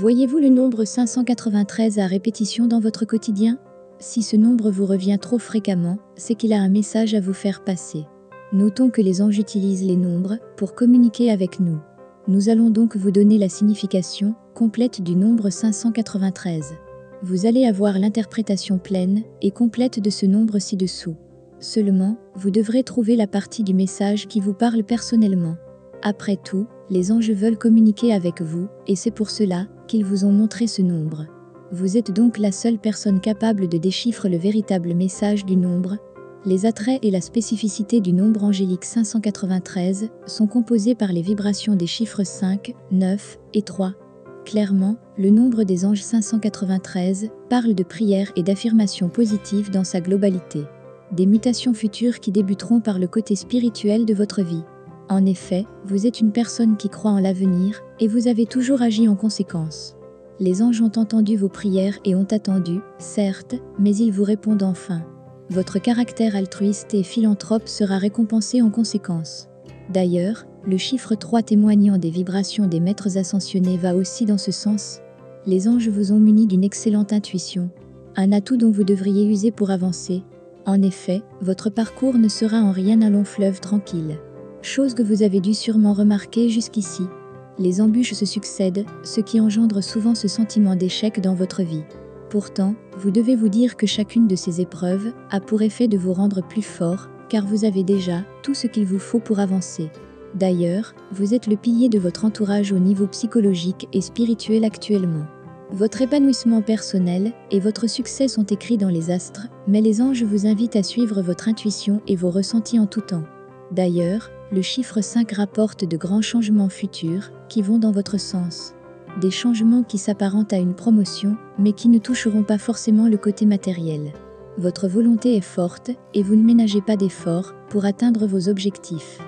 Voyez-vous le nombre 593 à répétition dans votre quotidien? Si ce nombre vous revient trop fréquemment, c'est qu'il a un message à vous faire passer. Notons que les anges utilisent les nombres pour communiquer avec nous. Nous allons donc vous donner la signification complète du nombre 593. Vous allez avoir l'interprétation pleine et complète de ce nombre ci-dessous. Seulement, vous devrez trouver la partie du message qui vous parle personnellement. Après tout, les anges veulent communiquer avec vous, et c'est pour cela qu'ils vous ont montré ce nombre. Vous êtes donc la seule personne capable de déchiffrer le véritable message du nombre. Les attraits et la spécificité du nombre angélique 593 sont composés par les vibrations des chiffres 5, 9 et 3. Clairement, le nombre des anges 593 parle de prières et d'affirmations positives dans sa globalité. Des mutations futures qui débuteront par le côté spirituel de votre vie. En effet, vous êtes une personne qui croit en l'avenir, et vous avez toujours agi en conséquence. Les anges ont entendu vos prières et ont attendu, certes, mais ils vous répondent enfin. Votre caractère altruiste et philanthrope sera récompensé en conséquence. D'ailleurs, le chiffre 3 témoignant des vibrations des maîtres ascensionnés va aussi dans ce sens. Les anges vous ont muni d'une excellente intuition, un atout dont vous devriez user pour avancer. En effet, votre parcours ne sera en rien un long fleuve tranquille. Chose que vous avez dû sûrement remarquer jusqu'ici. Les embûches se succèdent, ce qui engendre souvent ce sentiment d'échec dans votre vie. Pourtant, vous devez vous dire que chacune de ces épreuves a pour effet de vous rendre plus fort, car vous avez déjà tout ce qu'il vous faut pour avancer. D'ailleurs, vous êtes le pilier de votre entourage au niveau psychologique et spirituel actuellement. Votre épanouissement personnel et votre succès sont écrits dans les astres, mais les anges vous invitent à suivre votre intuition et vos ressentis en tout temps. D'ailleurs, le chiffre 5 rapporte de grands changements futurs qui vont dans votre sens. Des changements qui s'apparentent à une promotion, mais qui ne toucheront pas forcément le côté matériel. Votre volonté est forte et vous ne ménagez pas d'efforts pour atteindre vos objectifs.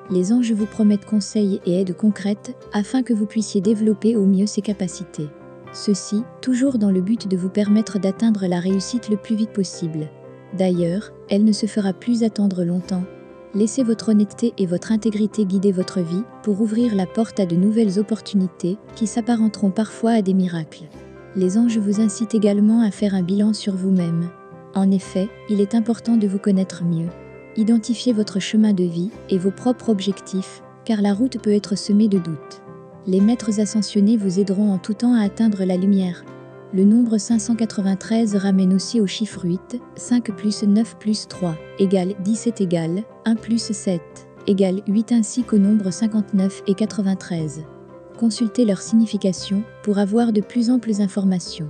Les anges vous promettent conseils et aides concrètes afin que vous puissiez développer au mieux ces capacités. Ceci, toujours dans le but de vous permettre d'atteindre la réussite le plus vite possible. D'ailleurs, elle ne se fera plus attendre longtemps. Laissez votre honnêteté et votre intégrité guider votre vie pour ouvrir la porte à de nouvelles opportunités qui s'apparenteront parfois à des miracles. Les anges vous incitent également à faire un bilan sur vous-même. En effet, il est important de vous connaître mieux. Identifiez votre chemin de vie et vos propres objectifs, car la route peut être semée de doutes. Les maîtres ascensionnés vous aideront en tout temps à atteindre la lumière. Le nombre 593 ramène aussi au chiffre 8, 5 plus 9 plus 3, égale 17 égale 1 plus 7, égale 8 ainsi qu'au nombre 59 et 93. Consultez leur signification pour avoir de plus amples informations.